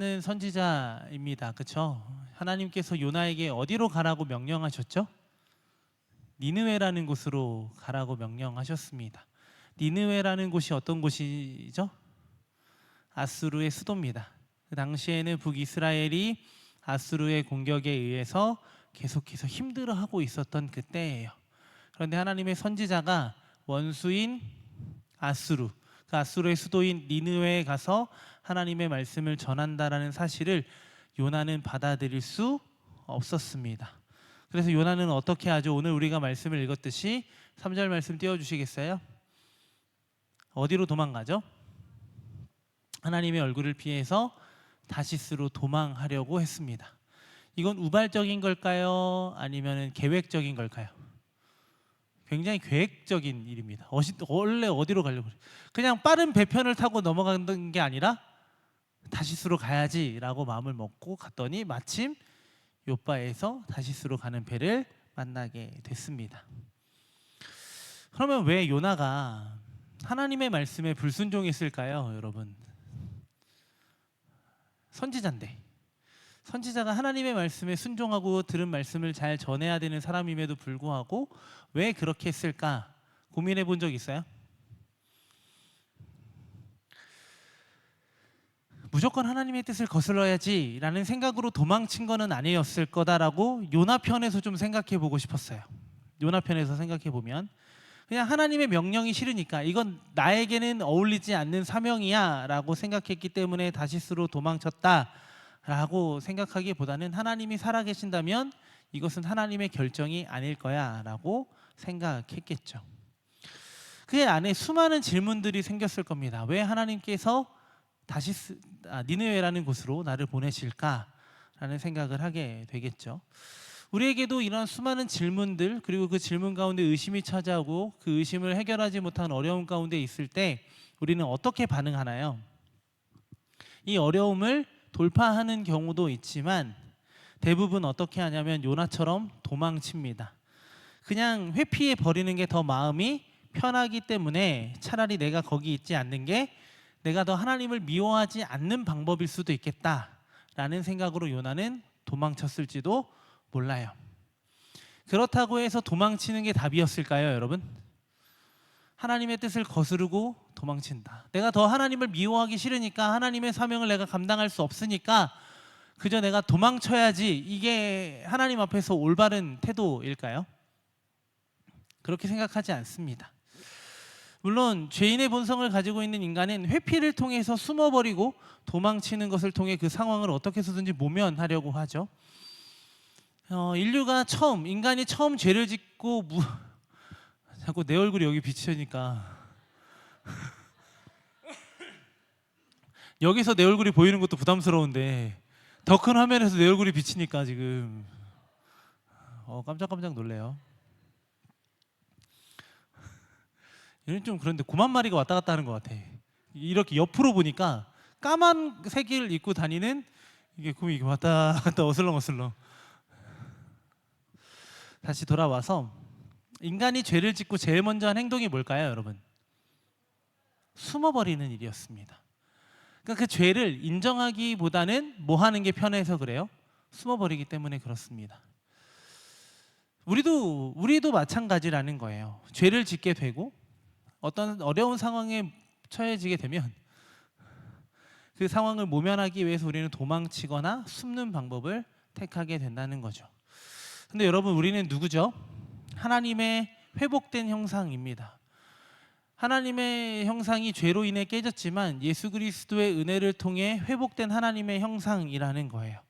는 선지자입니다. 그렇죠? 하나님께서 요나에게 어디로 가라고 명령하셨죠? 니느웨라는 곳으로 가라고 명령하셨습니다. 니느웨라는 곳이 어떤 곳이죠? 아수르의 수도입니다. 그 당시에는 북이스라엘이 아수르의 공격에 의해서 계속해서 힘들어하고 있었던 그때예요. 그런데 하나님의 선지자가 원수인 아수르, 그 아수르의 수도인 니느웨에 가서 하나님의 말씀을 전한다라는 사실을 요나는 받아들일 수 없었습니다. 그래서 요나는 어떻게 하죠? 오늘 우리가 말씀을 읽었듯이 3절 말씀 띄워주시겠어요? 어디로 도망가죠? 하나님의 얼굴을 피해서 다시스로 도망하려고 했습니다. 이건 우발적인 걸까요? 아니면 계획적인 걸까요? 굉장히 계획적인 일입니다. 원래 어디로 가려고 그래요? 그냥 빠른 배편을 타고 넘어가는 게 아니라 다시스로 가야지라고 마음을 먹고 갔더니 마침 요바에서 다시스로 가는 배를 만나게 됐습니다. 그러면 왜 요나가 하나님의 말씀에 불순종했을까요, 여러분? 선지자인데, 선지자가 하나님의 말씀에 순종하고 들은 말씀을 잘 전해야 되는 사람임에도 불구하고 왜 그렇게 했을까 고민해 본 적 있어요? 무조건 하나님의 뜻을 거슬러야지 라는 생각으로 도망친 거는 아니었을 거다라고 요나 편에서 좀 생각해 보고 싶었어요. 요나 편에서 생각해 보면 그냥 하나님의 명령이 싫으니까 이건 나에게는 어울리지 않는 사명이야 라고 생각했기 때문에 다시스로 도망쳤다 라고 생각하기보다는 하나님이 살아계신다면 이것은 하나님의 결정이 아닐 거야 라고 생각했겠죠. 그의 안에 수많은 질문들이 생겼을 겁니다. 왜 하나님께서 니느웨라는 곳으로 나를 보내실까라는 생각을 하게 되겠죠. 우리에게도 이런 수많은 질문들, 그리고 그 질문 가운데 의심이 찾아오고 그 의심을 해결하지 못한 어려움 가운데 있을 때 우리는 어떻게 반응하나요? 이 어려움을 돌파하는 경우도 있지만 대부분 어떻게 하냐면 요나처럼 도망칩니다. 그냥 회피해 버리는 게 더 마음이 편하기 때문에 차라리 내가 거기 있지 않는 게 내가 더 하나님을 미워하지 않는 방법일 수도 있겠다라는 생각으로 요나는 도망쳤을지도 몰라요. 그렇다고 해서 도망치는 게 답이었을까요, 여러분? 하나님의 뜻을 거스르고 도망친다. 내가 더 하나님을 미워하기 싫으니까 하나님의 사명을 내가 감당할 수 없으니까 그저 내가 도망쳐야지, 이게 하나님 앞에서 올바른 태도일까요? 그렇게 생각하지 않습니다. 물론 죄인의 본성을 가지고 있는 인간은 회피를 통해서 숨어버리고 도망치는 것을 통해 그 상황을 어떻게 해서든지 모면하려고 하죠. 인간이 처음 죄를 짓고 자꾸 내 얼굴이 여기 비치니까 여기서 내 얼굴이 보이는 것도 부담스러운데 더 큰 화면에서 내 얼굴이 비치니까 지금 깜짝깜짝 놀래요. 얘는 좀 그런데 9만 마리가 왔다 갔다 하는 것 같아. 이렇게 옆으로 보니까 까만 색을 입고 다니는 이게 곰이 이렇게 왔다 갔다 어슬렁어슬렁. 다시 돌아와서 인간이 죄를 짓고 제일 먼저 한 행동이 뭘까요, 여러분? 숨어버리는 일이었습니다. 그러니까 그 죄를 인정하기보다는 뭐 하는 게 편해서 그래요? 숨어버리기 때문에 그렇습니다. 우리도 마찬가지라는 거예요. 죄를 짓게 되고 어떤 어려운 상황에 처해지게 되면 그 상황을 모면하기 위해서 우리는 도망치거나 숨는 방법을 택하게 된다는 거죠. 근데 여러분, 우리는 누구죠? 하나님의 회복된 형상입니다. 하나님의 형상이 죄로 인해 깨졌지만 예수 그리스도의 은혜를 통해 회복된 하나님의 형상이라는 거예요.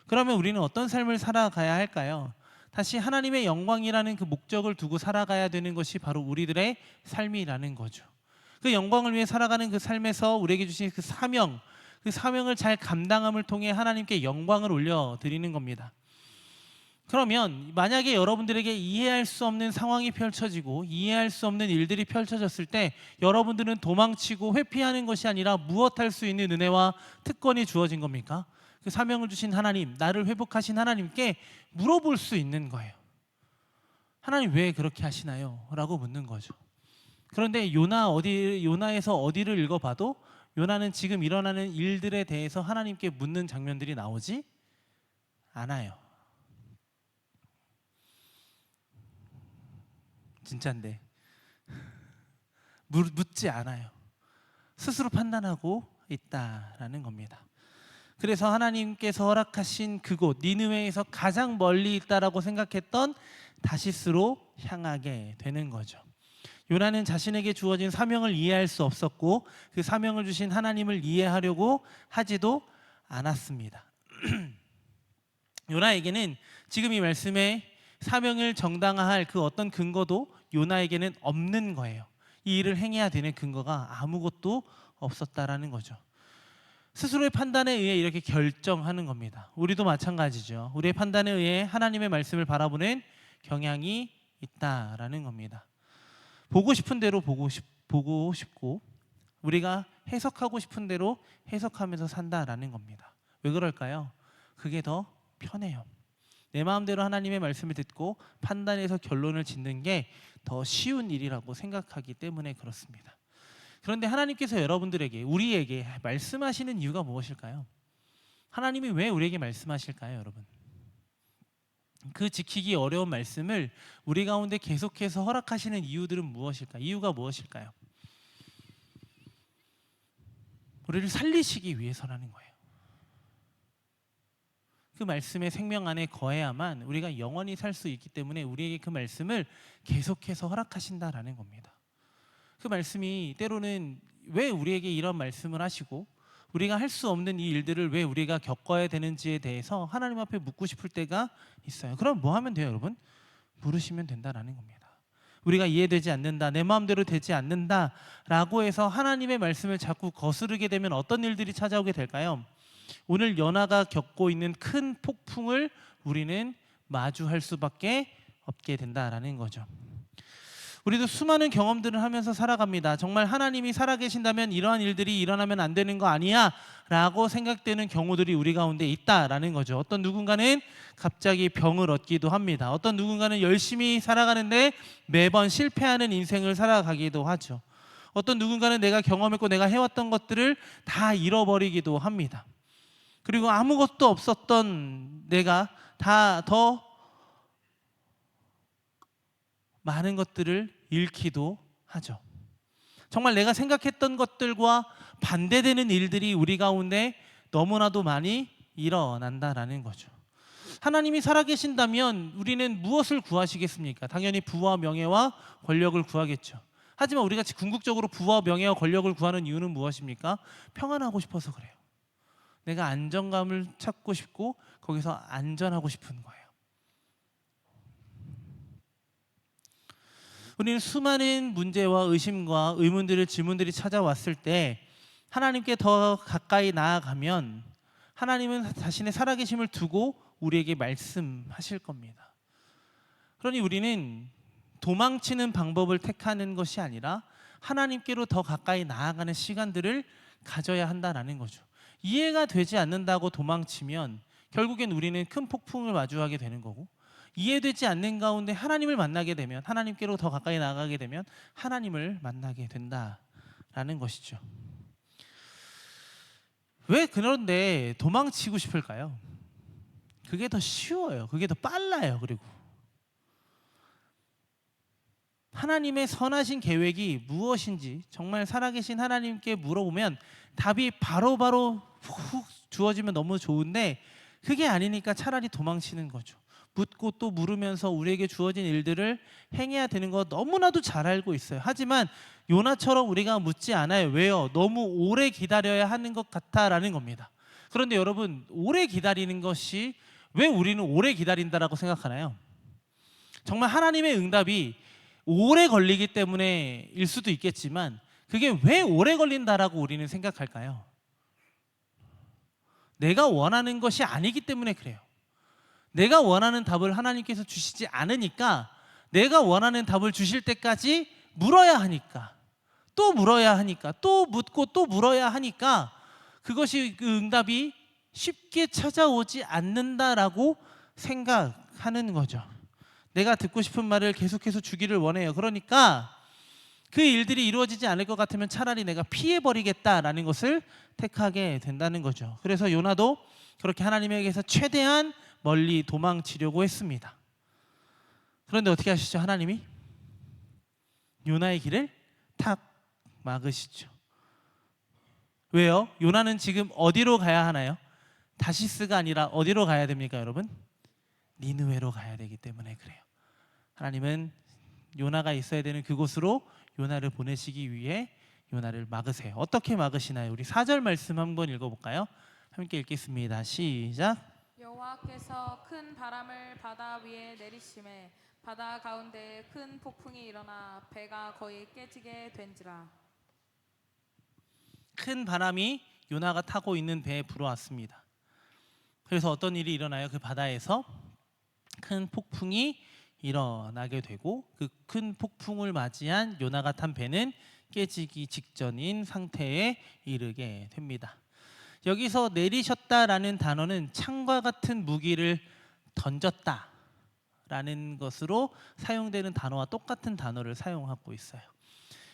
그러면 우리는 어떤 삶을 살아가야 할까요? 다시 하나님의 영광이라는 그 목적을 두고 살아가야 되는 것이 바로 우리들의 삶이라는 거죠. 그 영광을 위해 살아가는 그 삶에서 우리에게 주신 그 사명을 잘 감당함을 통해 하나님께 영광을 올려드리는 겁니다. 그러면 만약에 여러분들에게 이해할 수 없는 상황이 펼쳐지고 이해할 수 없는 일들이 펼쳐졌을 때 여러분들은 도망치고 회피하는 것이 아니라 무엇할 수 있는 은혜와 특권이 주어진 겁니까? 그 사명을 주신 하나님, 나를 회복하신 하나님께 물어볼 수 있는 거예요. 하나님 왜 그렇게 하시나요? 라고 묻는 거죠. 그런데 요나에서 어디를 읽어봐도 요나는 지금 일어나는 일들에 대해서 하나님께 묻는 장면들이 나오지 않아요. 진짜인데 묻지 않아요. 스스로 판단하고 있다라는 겁니다. 그래서 하나님께서 허락하신 그곳 니느웨에서 가장 멀리 있다라고 생각했던 다시스로 향하게 되는 거죠. 요나는 자신에게 주어진 사명을 이해할 수 없었고 그 사명을 주신 하나님을 이해하려고 하지도 않았습니다. 요나에게는 지금 이 말씀에 사명을 정당화할 그 어떤 근거도 요나에게는 없는 거예요. 이 일을 행해야 되는 근거가 아무것도 없었다라는 거죠. 스스로의 판단에 의해 이렇게 결정하는 겁니다. 우리도 마찬가지죠. 우리의 판단에 의해 하나님의 말씀을 바라보는 경향이 있다라는 겁니다. 보고 싶은 대로 보고 싶고 우리가 해석하고 싶은 대로 해석하면서 산다라는 겁니다. 왜 그럴까요? 그게 더 편해요. 내 마음대로 하나님의 말씀을 듣고 판단해서 결론을 짓는 게 더 쉬운 일이라고 생각하기 때문에 그렇습니다. 그런데 하나님께서 여러분들에게 우리에게 말씀하시는 이유가 무엇일까요? 하나님이 왜 우리에게 말씀하실까요, 여러분? 그 지키기 어려운 말씀을 우리 가운데 계속해서 허락하시는 이유들은 무엇일까요? 이유가 무엇일까요? 우리를 살리시기 위해서라는 거예요. 그 말씀의 생명 안에 거해야만 우리가 영원히 살 수 있기 때문에 우리에게 그 말씀을 계속해서 허락하신다라는 겁니다. 그 말씀이 때로는 왜 우리에게 이런 말씀을 하시고 우리가 할 수 없는 이 일들을 왜 우리가 겪어야 되는지에 대해서 하나님 앞에 묻고 싶을 때가 있어요. 그럼 뭐 하면 돼요, 여러분? 물으시면 된다라는 겁니다. 우리가 이해되지 않는다, 내 마음대로 되지 않는다라고 해서 하나님의 말씀을 자꾸 거스르게 되면 어떤 일들이 찾아오게 될까요? 오늘 연하가 겪고 있는 큰 폭풍을 우리는 마주할 수밖에 없게 된다라는 거죠. 우리도 수많은 경험들을 하면서 살아갑니다. 정말 하나님이 살아계신다면 이러한 일들이 일어나면 안 되는 거 아니야? 라고 생각되는 경우들이 우리 가운데 있다라는 거죠. 어떤 누군가는 갑자기 병을 얻기도 합니다. 어떤 누군가는 열심히 살아가는데 매번 실패하는 인생을 살아가기도 하죠. 어떤 누군가는 내가 경험했고 내가 해왔던 것들을 다 잃어버리기도 합니다. 그리고 아무것도 없었던 내가 다 더 많은 것들을 잃기도 하죠. 정말 내가 생각했던 것들과 반대되는 일들이 우리 가운데 너무나도 많이 일어난다라는 거죠. 하나님이 살아계신다면 우리는 무엇을 구하시겠습니까? 당연히 부와 명예와 권력을 구하겠죠. 하지만 우리가 궁극적으로 부와 명예와 권력을 구하는 이유는 무엇입니까? 평안하고 싶어서 그래요. 내가 안정감을 찾고 싶고 거기서 안전하고 싶은 거예요. 우리는 수많은 문제와 의심과 의문들을 질문들이 찾아왔을 때 하나님께 더 가까이 나아가면 하나님은 자신의 살아계심을 두고 우리에게 말씀하실 겁니다. 그러니 우리는 도망치는 방법을 택하는 것이 아니라 하나님께로 더 가까이 나아가는 시간들을 가져야 한다는 거죠. 이해가 되지 않는다고 도망치면 결국엔 우리는 큰 폭풍을 마주하게 되는 거고, 이해되지 않는 가운데 하나님을 만나게 되면, 하나님께로 더 가까이 나가게 되면 하나님을 만나게 된다라는 것이죠. 왜 그런데 도망치고 싶을까요? 그게 더 쉬워요. 그게 더 빨라요. 그리고 하나님의 선하신 계획이 무엇인지 정말 살아계신 하나님께 물어보면 답이 바로바로 훅 주어지면 너무 좋은데 그게 아니니까 차라리 도망치는 거죠. 묻고 또 물으면서 우리에게 주어진 일들을 행해야 되는 거 너무나도 잘 알고 있어요. 하지만 요나처럼 우리가 묻지 않아요. 왜요? 너무 오래 기다려야 하는 것 같다라는 겁니다. 그런데 여러분, 오래 기다리는 것이 왜 우리는 오래 기다린다라고 생각하나요? 정말 하나님의 응답이 오래 걸리기 때문에일 수도 있겠지만 그게 왜 오래 걸린다라고 우리는 생각할까요? 내가 원하는 것이 아니기 때문에 그래요. 내가 원하는 답을 하나님께서 주시지 않으니까 내가 원하는 답을 주실 때까지 물어야 하니까, 또 물어야 하니까, 또 묻고 또 물어야 하니까 그것이 그 응답이 쉽게 찾아오지 않는다라고 생각하는 거죠. 내가 듣고 싶은 말을 계속해서 주기를 원해요. 그러니까 그 일들이 이루어지지 않을 것 같으면 차라리 내가 피해버리겠다라는 것을 택하게 된다는 거죠. 그래서 요나도 그렇게 하나님에게서 최대한 멀리 도망치려고 했습니다. 그런데 어떻게 하시죠? 하나님이 요나의 길을 탁 막으시죠. 왜요? 요나는 지금 어디로 가야 하나요? 다시스가 아니라 어디로 가야 됩니까, 여러분? 니느웨로 가야 되기 때문에 그래요. 하나님은 요나가 있어야 되는 그곳으로 요나를 보내시기 위해 요나를 막으세요. 어떻게 막으시나요? 우리 4절 말씀 한번 읽어볼까요? 함께 읽겠습니다. 시작. 여호와께서 큰 바람을 바다 위에 내리심에 바다 가운데 큰 폭풍이 일어나 배가 거의 깨지게 된지라. 큰 바람이 요나가 타고 있는 배에 불어왔습니다. 그래서 어떤 일이 일어나요? 그 바다에서 큰 폭풍이 일어나게 되고 그 큰 폭풍을 맞이한 요나가 탄 배는 깨지기 직전인 상태에 이르게 됩니다. 여기서 내리셨다라는 단어는 창과 같은 무기를 던졌다라는 것으로 사용되는 단어와 똑같은 단어를 사용하고 있어요.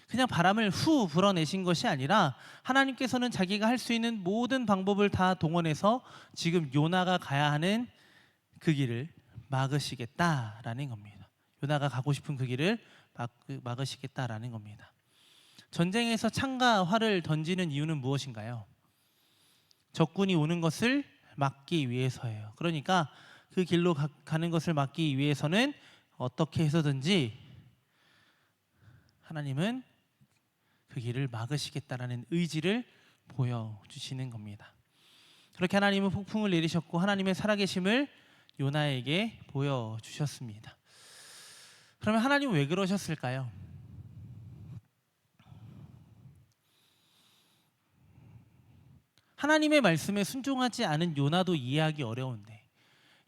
그냥 바람을 후 불어내신 것이 아니라 하나님께서는 자기가 할 수 있는 모든 방법을 다 동원해서 지금 요나가 가야 하는 그 길을 막으시겠다라는 겁니다. 요나가 가고 싶은 그 길을 막으시겠다라는 겁니다. 전쟁에서 창과 활을 던지는 이유는 무엇인가요? 적군이 오는 것을 막기 위해서예요. 그러니까 그 길로 가는 것을 막기 위해서는 어떻게 해서든지 하나님은 그 길을 막으시겠다라는 의지를 보여주시는 겁니다. 그렇게 하나님은 폭풍을 내리셨고 하나님의 살아계심을 요나에게 보여주셨습니다. 그러면 하나님은 왜 그러셨을까요? 하나님의 말씀에 순종하지 않은 요나도 이해하기 어려운데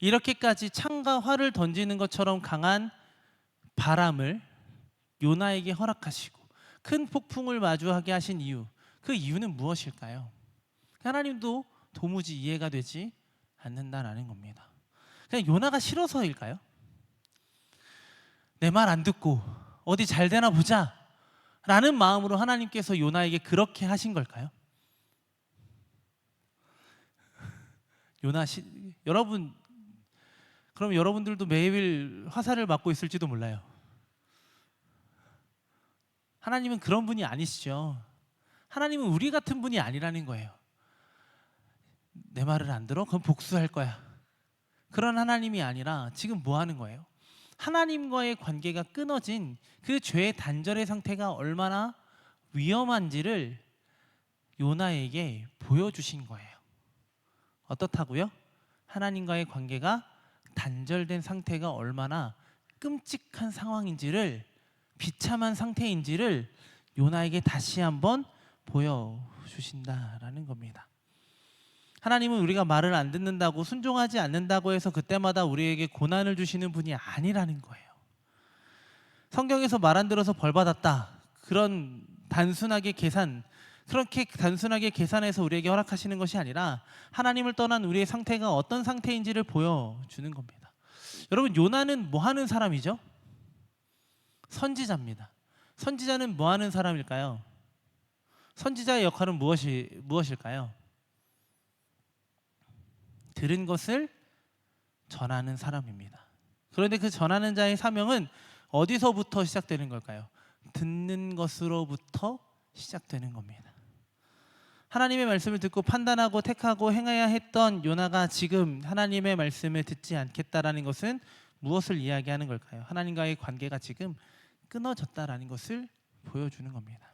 이렇게까지 창과 활을 던지는 것처럼 강한 바람을 요나에게 허락하시고 큰 폭풍을 마주하게 하신 이유, 그 이유는 무엇일까요? 하나님도 도무지 이해가 되지 않는다라는 겁니다. 그냥 요나가 싫어서일까요? 내 말 안 듣고 어디 잘 되나 보자 라는 마음으로 하나님께서 요나에게 그렇게 하신 걸까요? 여러분, 그럼 여러분들도 매일 화살을 맞고 있을지도 몰라요. 하나님은 그런 분이 아니시죠. 하나님은 우리 같은 분이 아니라는 거예요. 내 말을 안 들어? 그럼 복수할 거야. 그런 하나님이 아니라 지금 뭐 하는 거예요? 하나님과의 관계가 끊어진 그 죄의 단절의 상태가 얼마나 위험한지를 요나에게 보여주신 거예요. 어떻다고요? 하나님과의 관계가 단절된 상태가 얼마나 끔찍한 상황인지를, 비참한 상태인지를 요나에게 다시 한번 보여주신다라는 겁니다. 하나님은 우리가 말을 안 듣는다고 순종하지 않는다고 해서 그때마다 우리에게 고난을 주시는 분이 아니라는 거예요. 성경에서 말 안 들어서 벌 받았다, 그런 그렇게 단순하게 계산해서 우리에게 허락하시는 것이 아니라 하나님을 떠난 우리의 상태가 어떤 상태인지를 보여주는 겁니다. 여러분, 요나는 뭐 하는 사람이죠? 선지자입니다. 선지자는 뭐 하는 사람일까요? 선지자의 역할은 무엇일까요? 들은 것을 전하는 사람입니다. 그런데 그 전하는 자의 사명은 어디서부터 시작되는 걸까요? 듣는 것으로부터 시작되는 겁니다. 하나님의 말씀을 듣고 판단하고 택하고 행해야 했던 요나가 지금 하나님의 말씀을 듣지 않겠다라는 것은 무엇을 이야기하는 걸까요? 하나님과의 관계가 지금 끊어졌다라는 것을 보여주는 겁니다.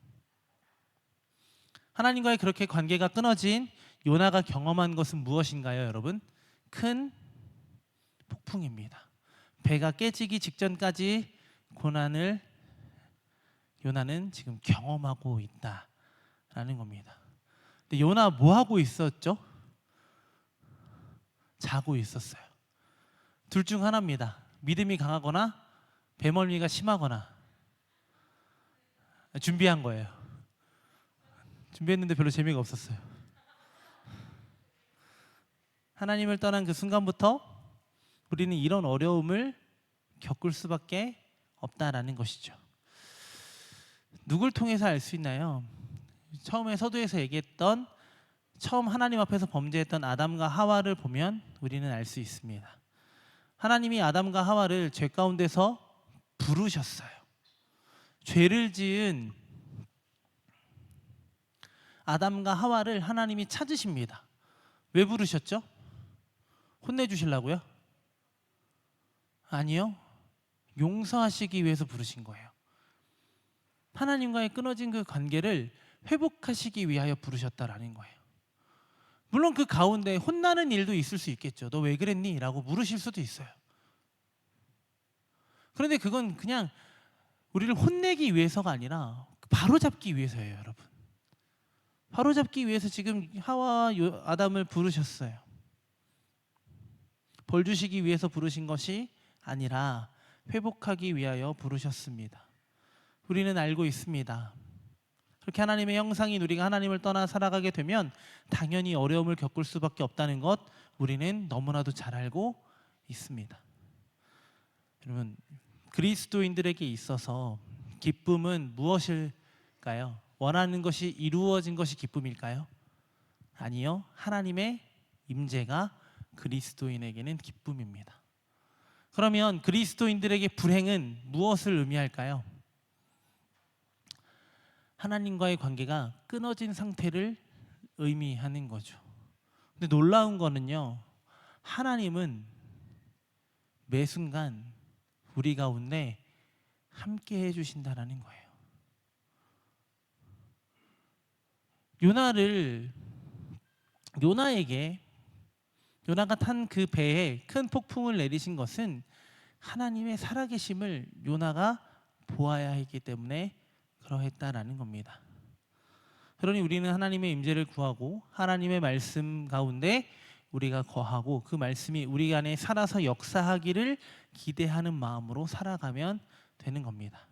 하나님과의 그렇게 관계가 끊어진 요나가 경험한 것은 무엇인가요, 여러분? 큰 폭풍입니다. 배가 깨지기 직전까지 고난을 요나는 지금 경험하고 있다라는 겁니다. 근데 요나 뭐 하고 있었죠? 자고 있었어요. 둘 중 하나입니다. 믿음이 강하거나 배멀미가 심하거나. 준비한 거예요. 준비했는데 별로 재미가 없었어요. 하나님을 떠난 그 순간부터 우리는 이런 어려움을 겪을 수밖에 없다라는 것이죠. 누굴 통해서 알 수 있나요? 처음에 서두에서 얘기했던 처음 하나님 앞에서 범죄했던 아담과 하와를 보면 우리는 알 수 있습니다. 하나님이 아담과 하와를 죄 가운데서 부르셨어요. 죄를 지은 아담과 하와를 하나님이 찾으십니다. 왜 부르셨죠? 혼내주시려고요? 아니요. 용서하시기 위해서 부르신 거예요. 하나님과의 끊어진 그 관계를 회복하시기 위하여 부르셨다라는 거예요. 물론 그 가운데 혼나는 일도 있을 수 있겠죠. 너 왜 그랬니? 라고 물으실 수도 있어요. 그런데 그건 그냥 우리를 혼내기 위해서가 아니라 바로잡기 위해서예요, 여러분. 바로잡기 위해서 지금 하와와 아담을 부르셨어요. 벌 주시기 위해서 부르신 것이 아니라 회복하기 위하여 부르셨습니다. 우리는 알고 있습니다. 그렇게 하나님의 형상인 우리가 하나님을 떠나 살아가게 되면 당연히 어려움을 겪을 수밖에 없다는 것 우리는 너무나도 잘 알고 있습니다. 여러분, 그리스도인들에게 있어서 기쁨은 무엇일까요? 원하는 것이 이루어진 것이 기쁨일까요? 아니요. 하나님의 임재가 그리스도인에게는 기쁨입니다. 그러면 그리스도인들에게 불행은 무엇을 의미할까요? 하나님과의 관계가 끊어진 상태를 의미하는 거죠. 근데 놀라운 거는요, 하나님은 매 순간 우리 가운데 함께 해주신다라는 거예요. 요나가 탄 그 배에 큰 폭풍을 내리신 것은 하나님의 살아계심을 요나가 보아야 했기 때문에 그러했다라는 겁니다. 그러니 우리는 하나님의 임재를 구하고 하나님의 말씀 가운데 우리가 거하고 그 말씀이 우리 안에 살아서 역사하기를 기대하는 마음으로 살아가면 되는 겁니다.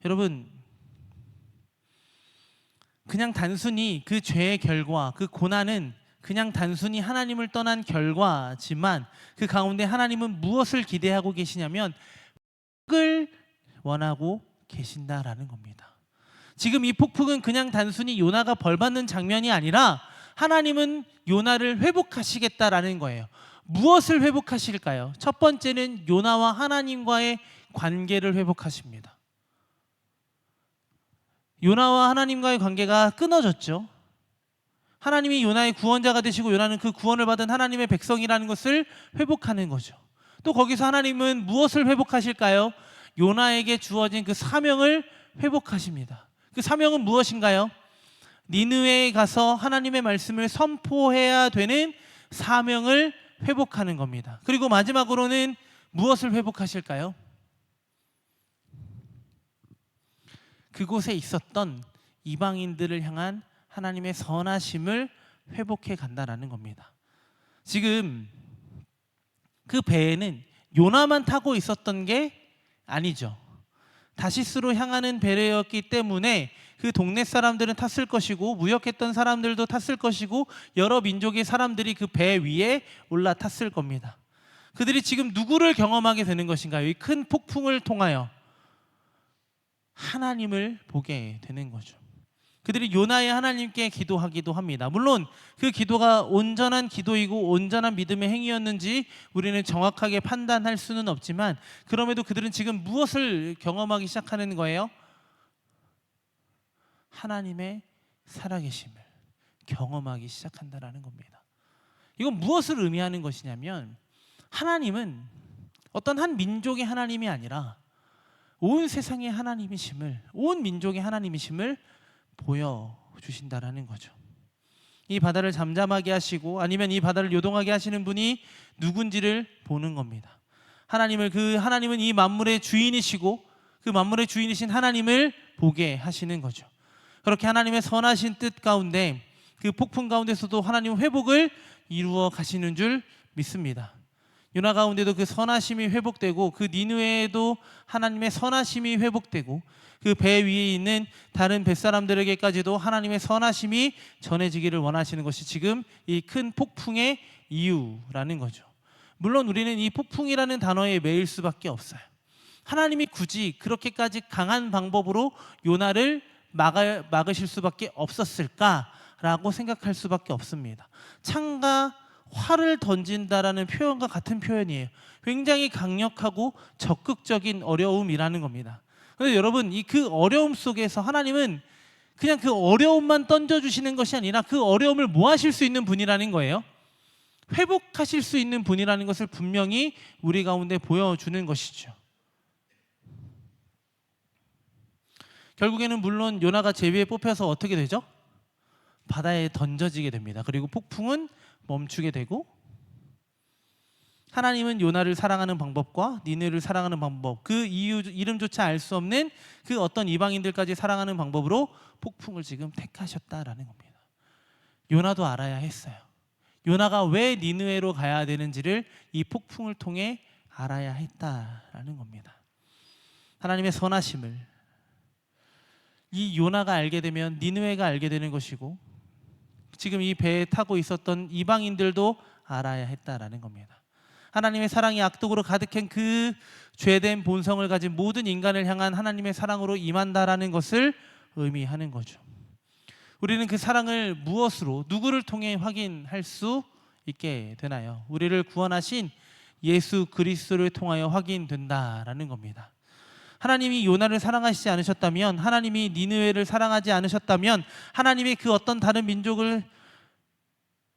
여러분, 그냥 단순히 그 죄의 결과, 그 고난은 그냥 단순히 하나님을 떠난 결과지만 그 가운데 하나님은 무엇을 기대하고 계시냐면 회복을 원하고 계신다라는 겁니다. 지금 이 폭풍은 그냥 단순히 요나가 벌받는 장면이 아니라 하나님은 요나를 회복하시겠다라는 거예요. 무엇을 회복하실까요? 첫 번째는 요나와 하나님과의 관계를 회복하십니다. 요나와 하나님과의 관계가 끊어졌죠. 하나님이 요나의 구원자가 되시고 요나는 그 구원을 받은 하나님의 백성이라는 것을 회복하는 거죠. 또 거기서 하나님은 무엇을 회복하실까요? 요나에게 주어진 그 사명을 회복하십니다. 그 사명은 무엇인가요? 니느웨에 가서 하나님의 말씀을 선포해야 되는 사명을 회복하는 겁니다. 그리고 마지막으로는 무엇을 회복하실까요? 그곳에 있었던 이방인들을 향한 하나님의 선하심을 회복해 간다라는 겁니다. 지금 그 배에는 요나만 타고 있었던 게 아니죠. 다시스로 향하는 배였기 때문에 그 동네 사람들은 탔을 것이고 무역했던 사람들도 탔을 것이고 여러 민족의 사람들이 그 배 위에 올라탔을 겁니다. 그들이 지금 누구를 경험하게 되는 것인가요? 이 큰 폭풍을 통하여 하나님을 보게 되는 거죠. 그들이 요나의 하나님께 기도하기도 합니다. 물론 그 기도가 온전한 기도이고 온전한 믿음의 행위였는지 우리는 정확하게 판단할 수는 없지만 그럼에도 그들은 지금 무엇을 경험하기 시작하는 거예요? 하나님의 살아계심을 경험하기 시작한다라는 겁니다. 이건 무엇을 의미하는 것이냐면 하나님은 어떤 한 민족의 하나님이 아니라 온 세상의 하나님이심을, 온 민족의 하나님이심을 보여주신다라는 거죠. 이 바다를 잠잠하게 하시고 아니면 이 바다를 요동하게 하시는 분이 누군지를 보는 겁니다. 하나님은 이 만물의 주인이시고 그 만물의 주인이신 하나님을 보게 하시는 거죠. 그렇게 하나님의 선하신 뜻 가운데 그 폭풍 가운데서도 하나님 회복을 이루어 가시는 줄 믿습니다. 요나 가운데도 그 선하심이 회복되고 그 니느웨에도 하나님의 선하심이 회복되고 그 배 위에 있는 다른 뱃사람들에게까지도 하나님의 선하심이 전해지기를 원하시는 것이 지금 이 큰 폭풍의 이유라는 거죠. 물론 우리는 이 폭풍이라는 단어에 매일 수밖에 없어요. 하나님이 굳이 그렇게까지 강한 방법으로 요나를 막으실 수밖에 없었을까라고 생각할 수밖에 없습니다. 창과 활을 던진다라는 표현과 같은 표현이에요. 굉장히 강력하고 적극적인 어려움이라는 겁니다. 그런데 여러분, 그 어려움 속에서 하나님은 그냥 그 어려움만 던져주시는 것이 아니라 그 어려움을 뭐 하실 수 있는 분이라는 거예요. 회복하실 수 있는 분이라는 것을 분명히 우리 가운데 보여주는 것이죠. 결국에는 물론 요나가 제비에 뽑혀서 어떻게 되죠? 바다에 던져지게 됩니다. 그리고 폭풍은 멈추게 되고, 하나님은 요나를 사랑하는 방법과 니느웨를 사랑하는 방법, 그 이름조차 알 수 없는 그 어떤 이방인들까지 사랑하는 방법으로 폭풍을 지금 택하셨다라는 겁니다. 요나도 알아야 했어요. 요나가 왜 니느웨로 가야 되는지를 이 폭풍을 통해 알아야 했다라는 겁니다. 하나님의 선하심을 이 요나가 알게 되면 니느웨가 알게 되는 것이고, 지금 이 배에 타고 있었던 이방인들도 알아야 했다라는 겁니다. 하나님의 사랑이 악독으로 가득한 그 죄된 본성을 가진 모든 인간을 향한 하나님의 사랑으로 임한다라는 것을 의미하는 거죠. 우리는 그 사랑을 무엇으로, 누구를 통해 확인할 수 있게 되나요? 우리를 구원하신 예수 그리스도를 통하여 확인된다라는 겁니다. 하나님이 요나를 사랑하시지 않으셨다면, 하나님이 니느웨를 사랑하지 않으셨다면, 하나님이 그 어떤 다른 민족을,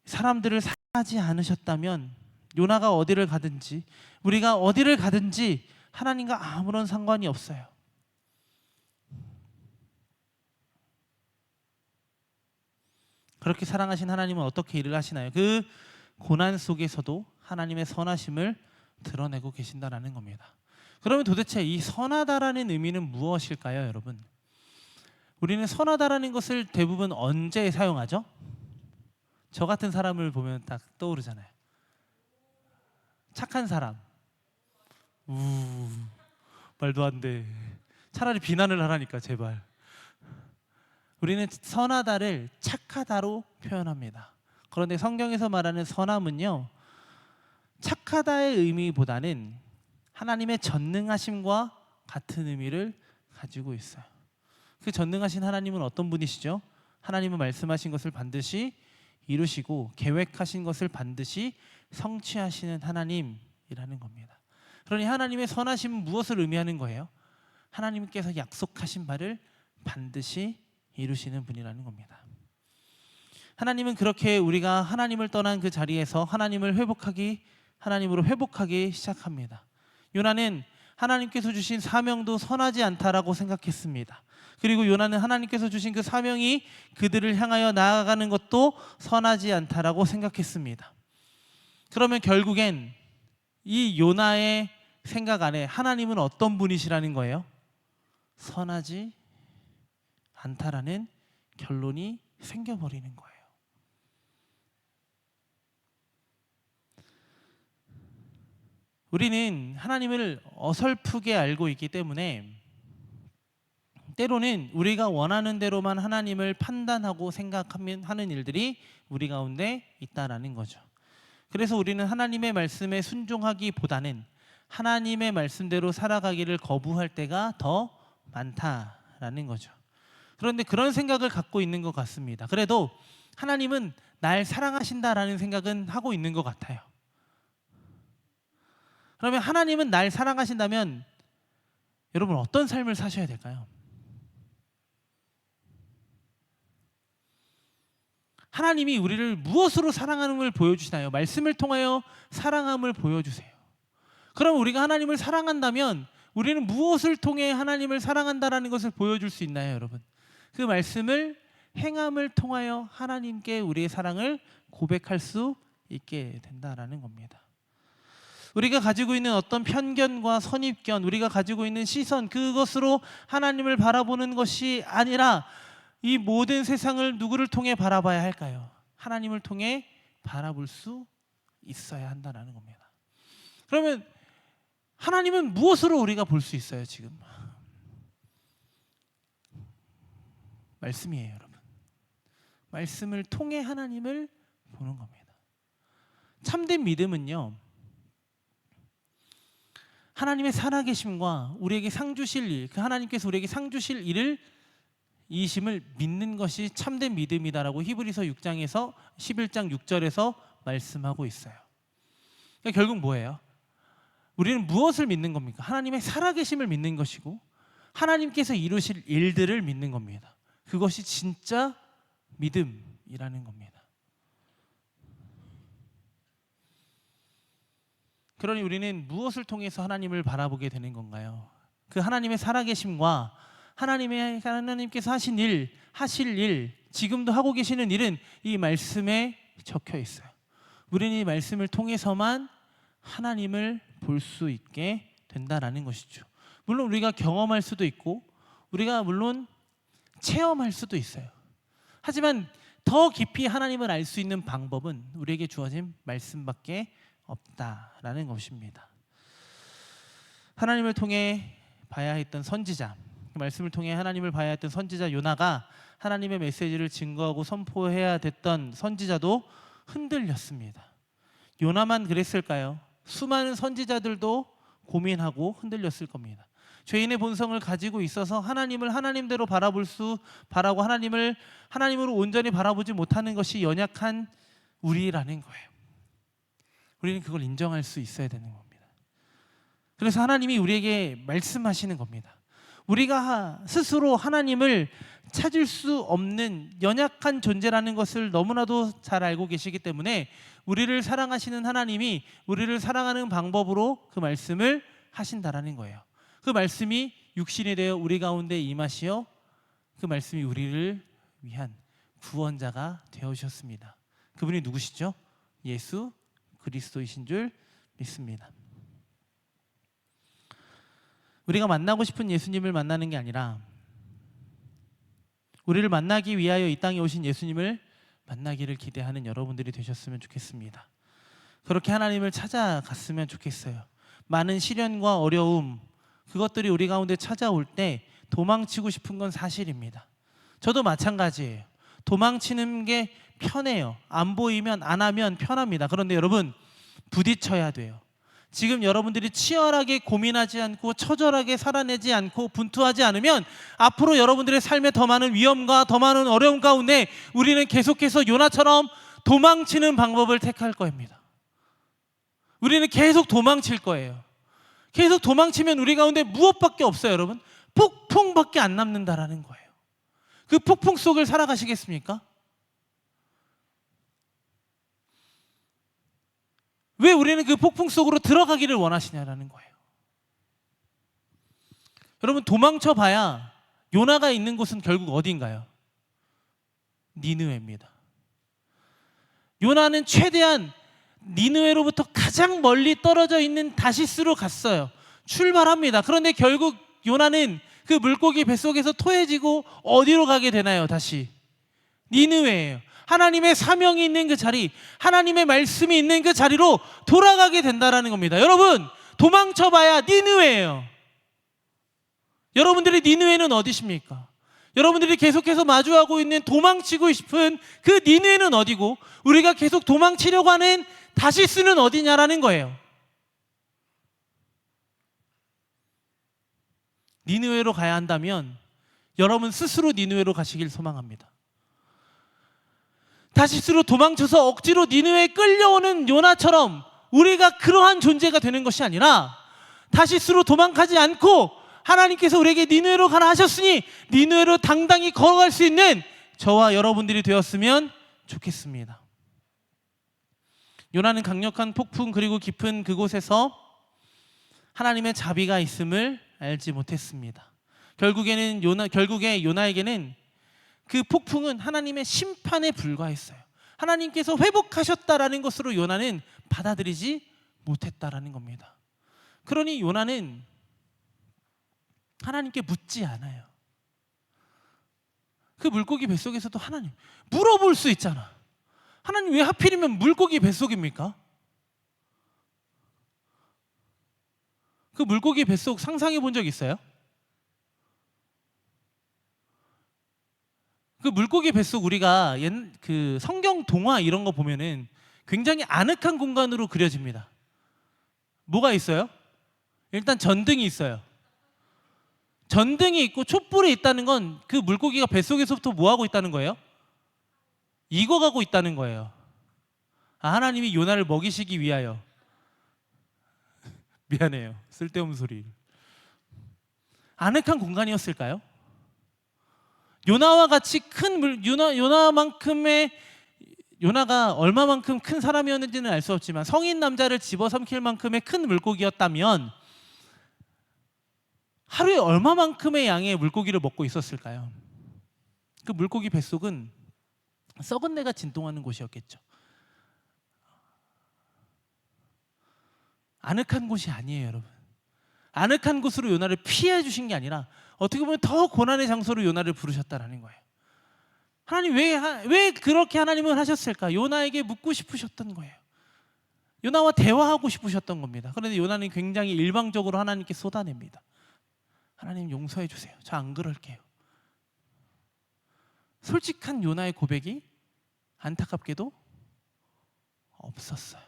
사람들을 사랑하지 않으셨다면 요나가 어디를 가든지, 우리가 어디를 가든지 하나님과 아무런 상관이 없어요. 그렇게 사랑하신 하나님은 어떻게 일을 하시나요? 그 고난 속에서도 하나님의 선하심을 드러내고 계신다라는 겁니다. 그러면 도대체 이 선하다라는 의미는 무엇일까요, 여러분? 우리는 선하다라는 것을 대부분 언제 사용하죠? 저 같은 사람을 보면 딱 떠오르잖아요. 착한 사람. 말도 안 돼. 차라리 비난을 하라니까, 제발. 우리는 선하다를 착하다로 표현합니다. 그런데 성경에서 말하는 선함은요, 착하다의 의미보다는 하나님의 전능하심과 같은 의미를 가지고 있어요. 그 전능하신 하나님은 어떤 분이시죠? 하나님은 말씀하신 것을 반드시 이루시고 계획하신 것을 반드시 성취하시는 하나님이라는 겁니다. 그러니 하나님의 선하심은 무엇을 의미하는 거예요? 하나님께서 약속하신 바를 반드시 이루시는 분이라는 겁니다. 하나님은 그렇게 우리가 하나님을 떠난 그 자리에서 하나님으로 회복하기 시작합니다. 요나는 하나님께서 주신 사명도 선하지 않다라고 생각했습니다. 그리고 요나는 하나님께서 주신 그 사명이 그들을 향하여 나아가는 것도 선하지 않다라고 생각했습니다. 그러면 결국엔 이 요나의 생각 안에 하나님은 어떤 분이시라는 거예요? 선하지 않다라는 결론이 생겨버리는 거예요. 우리는 하나님을 어설프게 알고 있기 때문에 때로는 우리가 원하는 대로만 하나님을 판단하고 생각하는 일들이 우리 가운데 있다라는 거죠. 그래서 우리는 하나님의 말씀에 순종하기보다는 하나님의 말씀대로 살아가기를 거부할 때가 더 많다라는 거죠. 그런데 그런 생각을 갖고 있는 것 같습니다. 그래도 하나님은 날 사랑하신다라는 생각은 하고 있는 것 같아요. 그러면 하나님은 날 사랑하신다면 여러분 어떤 삶을 사셔야 될까요? 하나님이 우리를 무엇으로 사랑하는 걸 보여주시나요? 말씀을 통하여 사랑함을 보여주세요. 그럼 우리가 하나님을 사랑한다면 우리는 무엇을 통해 하나님을 사랑한다라는 것을 보여줄 수 있나요, 여러분? 그 말씀을 행함을 통하여 하나님께 우리의 사랑을 고백할 수 있게 된다라는 겁니다. 우리가 가지고 있는 어떤 편견과 선입견, 우리가 가지고 있는 시선, 그것으로 하나님을 바라보는 것이 아니라 이 모든 세상을 누구를 통해 바라봐야 할까요? 하나님을 통해 바라볼 수 있어야 한다는 겁니다. 그러면 하나님은 무엇으로 우리가 볼 수 있어요, 지금? 말씀이에요, 여러분. 말씀을 통해 하나님을 보는 겁니다. 참된 믿음은요, 하나님의 살아계심과 우리에게 상 주실 일, 그 하나님께서 우리에게 상 주실 일을 이심을 믿는 것이 참된 믿음이다라고 히브리서 6장에서 11장 6절에서 말씀하고 있어요. 그러니까 결국 뭐예요? 우리는 무엇을 믿는 겁니까? 하나님의 살아계심을 믿는 것이고 하나님께서 이루실 일들을 믿는 겁니다. 그것이 진짜 믿음이라는 겁니다. 그러니 우리는 무엇을 통해서 하나님을 바라보게 되는 건가요? 그 하나님의 살아계심과 하나님께서 하실 일, 지금도 하고 계시는 일은 이 말씀에 적혀 있어요. 우리는 이 말씀을 통해서만 하나님을 볼 수 있게 된다라는 것이죠. 물론 우리가 경험할 수도 있고 우리가 물론 체험할 수도 있어요. 하지만 더 깊이 하나님을 알 수 있는 방법은 우리에게 주어진 말씀밖에 없다라는 것입니다. 하나님을 통해 봐야 했던 선지자, 그 말씀을 통해 하나님을 봐야 했던 선지자 요나가 하나님의 메시지를 증거하고 선포해야 됐던 선지자도 흔들렸습니다. 요나만 그랬을까요? 수많은 선지자들도 고민하고 흔들렸을 겁니다. 죄인의 본성을 가지고 있어서 하나님을 하나님대로 바라고 하나님을 하나님으로 온전히 바라보지 못하는 것이 연약한 우리라는 거예요. 우리는 그걸 인정할 수 있어야 되는 겁니다. 그래서 하나님이 우리에게 말씀하시는 겁니다. 우리가 스스로 하나님을 찾을 수 없는 연약한 존재라는 것을 너무나도 잘 알고 계시기 때문에 우리를 사랑하시는 하나님이 우리를 사랑하는 방법으로 그 말씀을 하신다라는 거예요. 그 말씀이 육신이 되어 우리 가운데 임하시어 그 말씀이 우리를 위한 구원자가 되어주셨습니다. 그분이 누구시죠? 예수 그리스도이신 줄 믿습니다. 우리가 만나고 싶은 예수님을 만나는 게 아니라 우리를 만나기 위하여 이 땅에 오신 예수님을 만나기를 기대하는 여러분들이 되셨으면 좋겠습니다. 그렇게 하나님을 찾아갔으면 좋겠어요. 많은 시련과 어려움, 그것들이 우리 가운데 찾아올 때 도망치고 싶은 건 사실입니다. 저도 마찬가지예요. 도망치는 게 편해요. 안 보이면 안 하면 편합니다. 그런데 여러분, 부딪혀야 돼요. 지금 여러분들이 치열하게 고민하지 않고 처절하게 살아내지 않고 분투하지 않으면 앞으로 여러분들의 삶에 더 많은 위험과 더 많은 어려움 가운데 우리는 계속해서 요나처럼 도망치는 방법을 택할 겁니다. 우리는 계속 도망칠 거예요. 계속 도망치면 우리 가운데 무엇밖에 없어요, 여러분? 폭풍밖에 안 남는다라는 거예요. 그 폭풍 속을 살아가시겠습니까? 왜 우리는 그 폭풍 속으로 들어가기를 원하시냐라는 거예요. 여러분, 도망쳐봐야 요나가 있는 곳은 결국 어딘가요? 니느웨입니다. 요나는 최대한 니느웨로부터 가장 멀리 떨어져 있는 다시스로 갔어요. 출발합니다. 그런데 결국 요나는 그 물고기 뱃속에서 토해지고 어디로 가게 되나요? 다시 니느웨예요. 하나님의 사명이 있는 그 자리, 하나님의 말씀이 있는 그 자리로 돌아가게 된다라는 겁니다. 여러분, 도망쳐봐야 니느웨예요. 여러분들의 니느웨는 어디십니까? 여러분들이 계속해서 마주하고 있는 도망치고 싶은 그 니느웨는 어디고 우리가 계속 도망치려고 하는 다시스는 어디냐라는 거예요. 니느웨로 가야 한다면 여러분 스스로 니느웨로 가시길 소망합니다. 다시스로 도망쳐서 억지로 니느웨에 끌려오는 요나처럼 우리가 그러한 존재가 되는 것이 아니라 다시스로 도망가지 않고 하나님께서 우리에게 니느웨로 가라 하셨으니 니느웨로 당당히 걸어갈 수 있는 저와 여러분들이 되었으면 좋겠습니다. 요나는 강력한 폭풍 그리고 깊은 그곳에서 하나님의 자비가 있음을 알지 못했습니다. 결국에 요나에게는 그 폭풍은 하나님의 심판에 불과했어요. 하나님께서 회복하셨다라는 것으로 요나는 받아들이지 못했다라는 겁니다. 그러니 요나는 하나님께 묻지 않아요. 그 물고기 뱃속에서도 하나님 물어볼 수 있잖아. 하나님 왜 하필이면 물고기 뱃속입니까? 그 물고기 뱃속 상상해 본 적 있어요? 그 물고기 뱃속 우리가 그 성경 동화 이런 거 보면은 굉장히 아늑한 공간으로 그려집니다. 뭐가 있어요? 일단 전등이 있어요. 전등이 있고 촛불이 있다는 건 그 물고기가 뱃속에서부터 뭐 하고 있다는 거예요? 익어가고 있다는 거예요. 하나님이 요나를 먹이시기 위하여. 미안해요. 쓸데없는 소리. 아늑한 공간이었을까요? 요나와 같이 요나가 얼마만큼 큰 사람이었는지는 알 수 없지만 성인 남자를 집어삼킬 만큼의 큰 물고기였다면 하루에 얼마만큼의 양의 물고기를 먹고 있었을까요? 그 물고기 뱃속은 썩은 내가 진동하는 곳이었겠죠. 아늑한 곳이 아니에요, 여러분. 아늑한 곳으로 요나를 피해 주신 게 아니라 어떻게 보면 더 고난의 장소로 요나를 부르셨다라는 거예요. 하나님 왜 그렇게 하나님은 하셨을까? 요나에게 묻고 싶으셨던 거예요. 요나와 대화하고 싶으셨던 겁니다. 그런데 요나는 굉장히 일방적으로 하나님께 쏟아냅니다. 하나님 용서해 주세요. 저 안 그럴게요. 솔직한 요나의 고백이 안타깝게도 없었어요.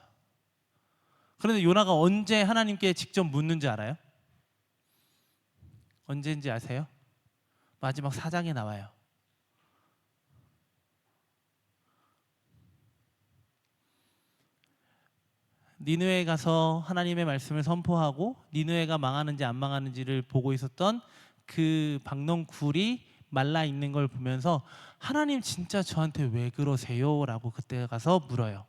그런데 요나가 언제 하나님께 직접 묻는지 알아요? 언제인지 아세요? 마지막 4장에 나와요. 니느웨에 가서 하나님의 말씀을 선포하고 니느웨가 망하는지 안 망하는지를 보고 있었던 그 박넝굴이 말라 있는 걸 보면서 하나님 진짜 저한테 왜 그러세요? 라고 그때 가서 물어요.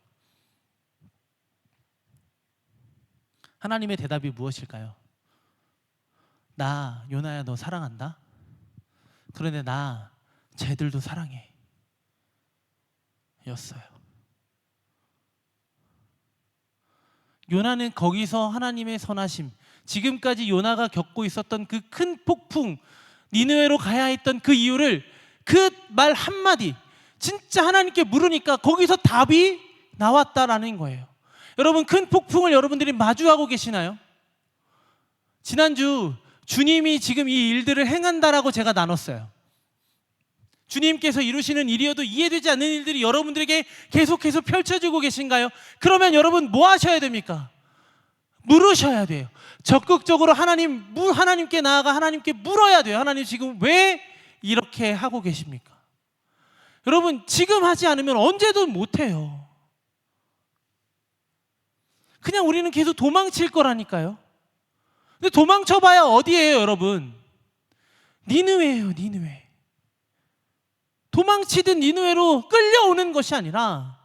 하나님의 대답이 무엇일까요? 나 요나야 너 사랑한다? 그런데 나 쟤들도 사랑해 였어요. 요나는 거기서 하나님의 선하심, 지금까지 요나가 겪고 있었던 그 큰 폭풍, 니느웨로 가야 했던 그 이유를 그 말 한마디 진짜 하나님께 물으니까 거기서 답이 나왔다라는 거예요. 여러분, 큰 폭풍을 여러분들이 마주하고 계시나요? 지난주 주님이 지금 이 일들을 행한다라고 제가 나눴어요. 주님께서 이루시는 일이어도 이해되지 않는 일들이 여러분들에게 계속해서 펼쳐지고 계신가요? 그러면 여러분 뭐 하셔야 됩니까? 물으셔야 돼요. 적극적으로 하나님께 나아가 하나님께 물어야 돼요. 하나님 지금 왜 이렇게 하고 계십니까? 여러분, 지금 하지 않으면 언제든 못해요. 그냥 우리는 계속 도망칠 거라니까요. 근데 도망쳐봐야 어디예요, 여러분? 니느웨예요, 니느웨. 도망치든 니느웨로 끌려오는 것이 아니라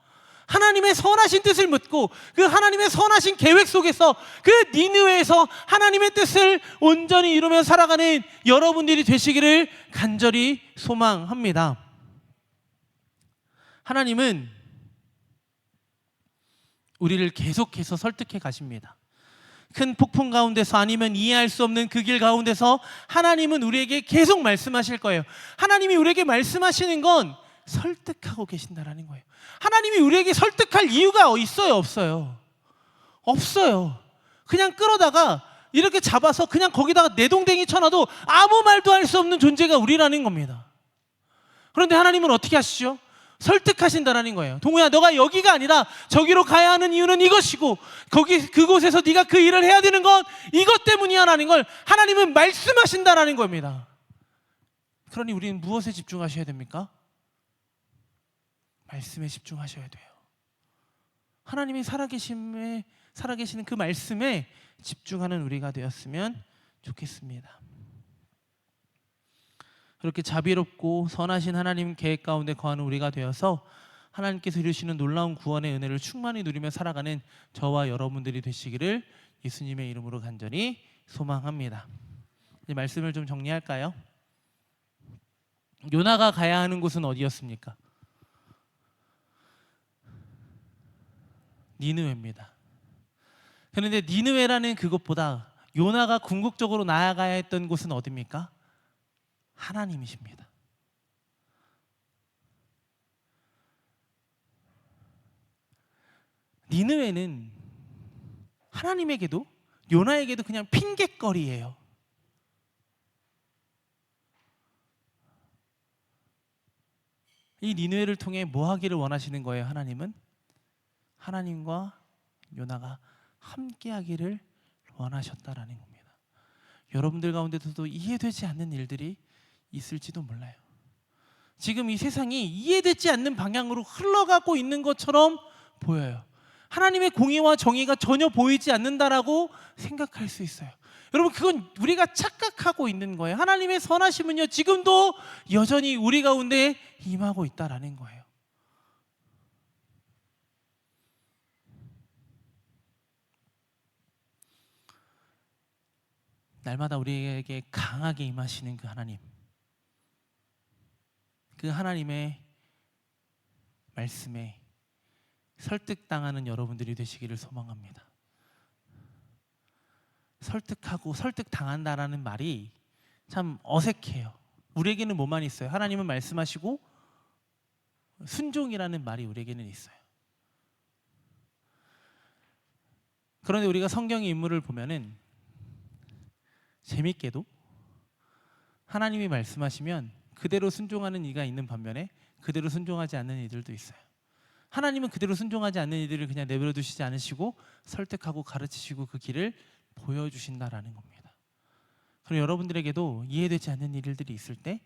하나님의 선하신 뜻을 묻고 그 하나님의 선하신 계획 속에서 그 니느웨에서 하나님의 뜻을 온전히 이루며 살아가는 여러분들이 되시기를 간절히 소망합니다. 하나님은 우리를 계속해서 설득해 가십니다. 큰 폭풍 가운데서 아니면 이해할 수 없는 그 길 가운데서 하나님은 우리에게 계속 말씀하실 거예요. 하나님이 우리에게 말씀하시는 건 설득하고 계신다라는 거예요. 하나님이 우리에게 설득할 이유가 있어요, 없어요? 없어요. 그냥 끌어다가 이렇게 잡아서 그냥 거기다가 내동댕이 쳐놔도 아무 말도 할 수 없는 존재가 우리라는 겁니다. 그런데 하나님은 어떻게 하시죠? 설득하신다라는 거예요. 동우야, 너가 여기가 아니라 저기로 가야 하는 이유는 이것이고 그곳에서 네가 그 일을 해야 되는 건 이것 때문이야라는 걸 하나님은 말씀하신다라는 겁니다. 그러니 우리는 무엇에 집중하셔야 됩니까? 말씀에 집중하셔야 돼요. 하나님이 살아계시는 그 말씀에 집중하는 우리가 되었으면 좋겠습니다. 그렇게 자비롭고 선하신 하나님 계획 가운데 거하는 우리가 되어서 하나님께서 이루시는 놀라운 구원의 은혜를 충만히 누리며 살아가는 저와 여러분들이 되시기를 예수님의 이름으로 간절히 소망합니다. 이제 말씀을 좀 정리할까요? 요나가 가야 하는 곳은 어디였습니까? 니느웨입니다. 그런데 니느웨라는 그것보다 요나가 궁극적으로 나아가야 했던 곳은 어디입니까? 하나님이십니다. 니느웨는 하나님에게도 요나에게도 그냥 핑곗거리예요. 이 니느웨를 통해 뭐 하기를 원하시는 거예요? 하나님은 하나님과 요나가 함께 하기를 원하셨다라는 겁니다. 여러분들 가운데서도 이해되지 않는 일들이 있을지도 몰라요. 지금 이 세상이 이해되지 않는 방향으로 흘러가고 있는 것처럼 보여요. 하나님의 공의와 정의가 전혀 보이지 않는다라고 생각할 수 있어요. 여러분, 그건 우리가 착각하고 있는 거예요. 하나님의 선하심은요, 지금도 여전히 우리 가운데 임하고 있다라는 거예요. 날마다 우리에게 강하게 임하시는 그 하나님, 그 하나님의 말씀에 설득당하는 여러분들이 되시기를 소망합니다. 설득하고 설득당한다라는 말이 참 어색해요. 우리에게는 뭐만 있어요? 하나님은 말씀하시고 순종이라는 말이 우리에게는 있어요. 그런데 우리가 성경의 인물을 보면은 재밌게도 하나님이 말씀하시면 그대로 순종하는 이가 있는 반면에 그대로 순종하지 않는 이들도 있어요. 하나님은 그대로 순종하지 않는 이들을 그냥 내버려 두시지 않으시고 설득하고 가르치시고 그 길을 보여주신다라는 겁니다. 그럼 여러분들에게도 이해되지 않는 일들이 있을 때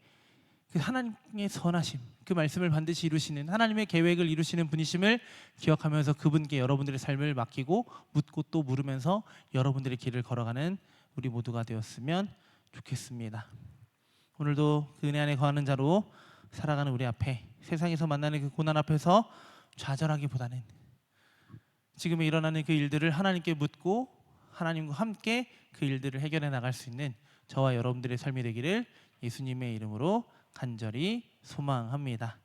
그 하나님의 선하심, 그 말씀을 반드시 이루시는 하나님의 계획을 이루시는 분이심을 기억하면서 그분께 여러분들의 삶을 맡기고 묻고 또 물으면서 여러분들의 길을 걸어가는 우리 모두가 되었으면 좋겠습니다. 오늘도 그 은혜 안에 거하는 자로 살아가는 우리 앞에 세상에서 만나는 그 고난 앞에서 좌절하기보다는 지금에 일어나는 그 일들을 하나님께 묻고 하나님과 함께 그 일들을 해결해 나갈 수 있는 저와 여러분들의 삶이 되기를 예수님의 이름으로 간절히 소망합니다.